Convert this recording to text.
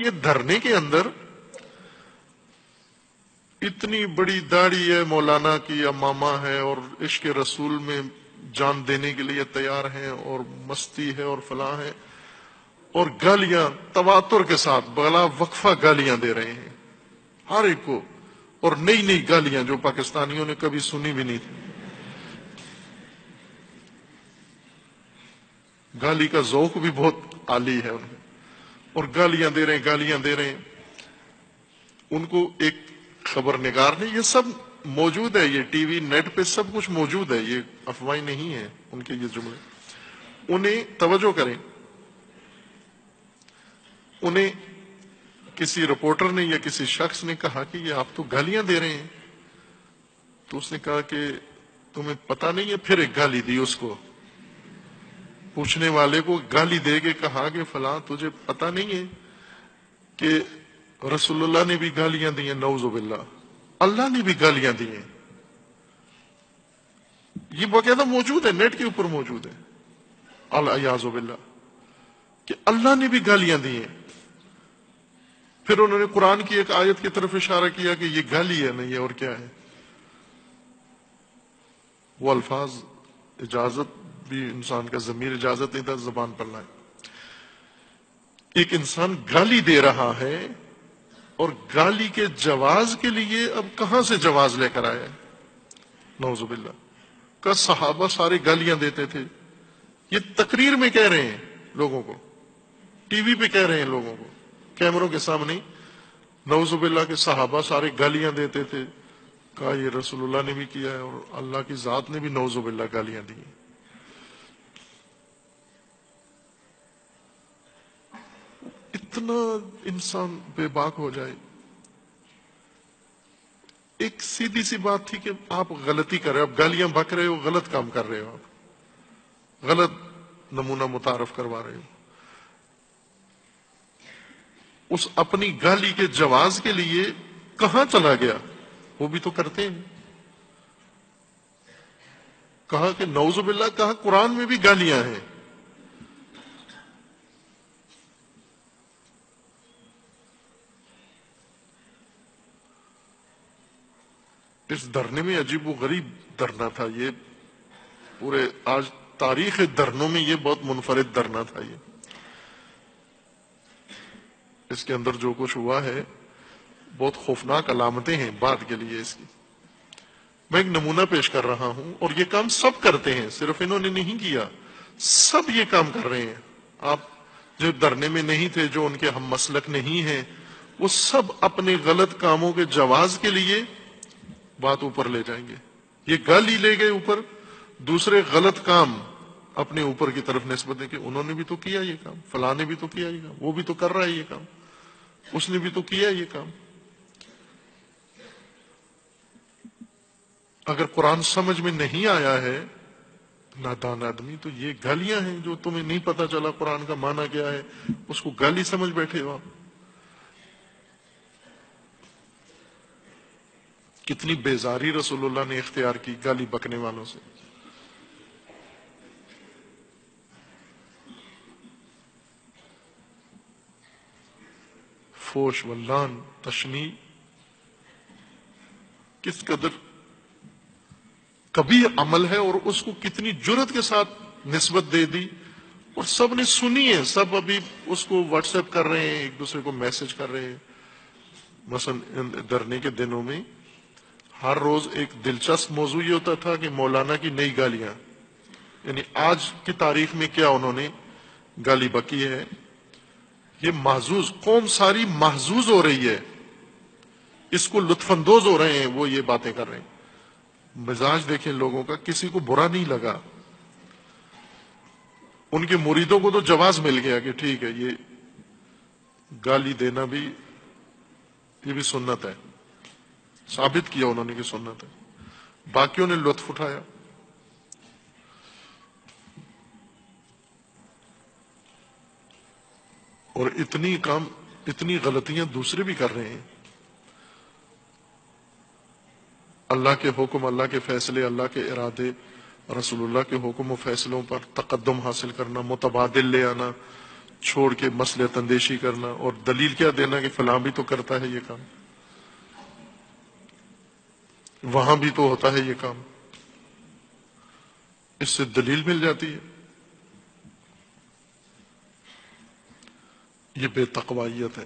یہ دھرنے کے اندر اتنی بڑی داڑھی ہے مولانا کی، امامہ ہے، اور عشق رسول میں جان دینے کے لیے تیار ہیں، اور مستی ہے اور فلاں ہے، اور گالیاں تواتر کے ساتھ بلا وقفہ گالیاں دے رہے ہیں ہر ایک کو، اور نئی نئی گالیاں جو پاکستانیوں نے کبھی سنی بھی نہیں تھی۔ گالی کا ذوق بھی بہت عالی ہے ان میں، اور گالیاں دے رہے ہیں، گالیاں دے رہے ہیں۔ ان کو ایک خبر نگار نے، یہ سب موجود ہے، یہ ٹی وی نیٹ پہ سب کچھ موجود ہے، یہ افواہیں نہیں ہیں ان کے یہ جملے۔ انہیں توجہ کریں، انہیں کسی رپورٹر نے یا کسی شخص نے کہا کہ یہ آپ تو گالیاں دے رہے ہیں، تو اس نے کہا کہ تمہیں پتہ نہیں ہے، پھر ایک گالی دی اس کو، پوچھنے والے کو گالی دے کے کہا کہ فلاں تجھے پتہ نہیں ہے کہ رسول اللہ نے بھی گالیاں دی ہیں، نعوذ باللہ، اللہ نے بھی گالیاں دی ہیں۔ یہ باقاعدہ موجود ہے، نیٹ کے اوپر موجود ہے، الیاذ باللہ، کہ اللہ نے بھی گالیاں دی ہیں۔ پھر انہوں نے قرآن کی ایک آیت کی طرف اشارہ کیا کہ یہ گالی ہے، نہیں ہے اور کیا ہے۔ وہ الفاظ اجازت بھی، انسان کا ضمیر اجازت نہیں تھا زبان پر لائے۔ ایک انسان گالی دے رہا ہے، اور گالی کے جواز کے لیے اب کہاں سے جواز لے کر آیا ہے، نعوذ باللہ۔ کا صحابہ سارے گالیاں دیتے تھے، یہ تقریر میں کہہ رہے ہیں لوگوں کو، ٹی وی پہ کہہ رہے ہیں لوگوں کو، کیمروں کے سامنے، نعوذ باللہ کے صحابہ سارے گالیاں دیتے تھے۔ کہا یہ رسول اللہ نے بھی کیا ہے، اور اللہ کی ذات نے بھی نعوذ باللہ گالیاں دی ہیں۔ اتنا انسان بے باک ہو جائے۔ ایک سیدھی سی بات تھی کہ آپ غلطی کر رہے ہو، آپ گالیاں بک رہے ہو، غلط کام کر رہے ہو، آپ غلط نمونہ متعارف کروا رہے ہو۔ اس اپنی گالی کے جواز کے لیے کہاں چلا گیا، وہ بھی تو کرتے ہیں۔ کہا کہ نعوذ باللہ، کہا قرآن میں بھی گالیاں ہیں۔ اس دھرنے میں عجیب و غریب دھرنا تھا یہ، پورے آج تاریخ دھرنوں میں یہ بہت منفرد دھرنا تھا یہ۔ اس کے اندر جو کچھ ہوا ہے بہت خوفناک علامتیں ہیں بعد کے لیے اس کی۔ میں ایک نمونہ پیش کر رہا ہوں، اور یہ کام سب کرتے ہیں، صرف انہوں نے نہیں کیا، سب یہ کام کر رہے ہیں۔ آپ جو دھرنے میں نہیں تھے، جو ان کے ہم مسلک نہیں ہیں، وہ سب اپنے غلط کاموں کے جواز کے لیے بات اوپر لے جائیں گے۔ یہ گالی لے گئے اوپر، دوسرے غلط کام اپنے اوپر کی طرف نسبت دیں کہ انہوں نے بھی تو کیا یہ کام، فلاں نے بھی تو کیا یہ کام، وہ بھی تو کر رہا ہے یہ کام، اس نے بھی تو کیا یہ کام۔ اگر قرآن سمجھ میں نہیں آیا ہے نادان آدمی، تو یہ گالیاں ہیں جو تمہیں نہیں پتا چلا قرآن کا معنی کیا ہے، اس کو گالی سمجھ بیٹھے ہو آپ۔ کتنی بیزاری رسول اللہ نے اختیار کی گالی بکنے والوں سے۔ فوش ولان تشنیع کس قدر کبھی عمل ہے، اور اس کو کتنی جرت کے ساتھ نسبت دے دی، اور سب نے سنی ہے، سب ابھی اس کو واٹس ایپ کر رہے ہیں، ایک دوسرے کو میسج کر رہے ہیں۔ مثلا دھرنے کے دنوں میں ہر روز ایک دلچسپ موضوع یہ ہوتا تھا کہ مولانا کی نئی گالیاں، یعنی آج کی تاریخ میں کیا انہوں نے گالی بکی ہے۔ یہ محظوظ قوم ساری محظوظ ہو رہی ہے، اس کو لطف اندوز ہو رہے ہیں، وہ یہ باتیں کر رہے ہیں۔ مزاج دیکھیں لوگوں کا، کسی کو برا نہیں لگا۔ ان کے مریدوں کو تو جواز مل گیا کہ ٹھیک ہے، یہ گالی دینا بھی، یہ بھی سنت ہے، ثابت کیا انہوں نے کہ سنت ہے۔ باقیوں نے لطف اٹھایا۔ اور اتنی غلطیاں دوسرے بھی کر رہے ہیں۔ اللہ کے حکم، اللہ کے فیصلے، اللہ کے ارادے، رسول اللہ کے حکم و فیصلوں پر تقدم حاصل کرنا، متبادل لے آنا، چھوڑ کے مصلحت اندیشی کرنا اور دلیل کیا دینا کہ فلاں بھی تو کرتا ہے یہ کام، وہاں بھی تو ہوتا ہے یہ کام، اس سے دلیل مل جاتی ہے. یہ بے تقوائیت ہے.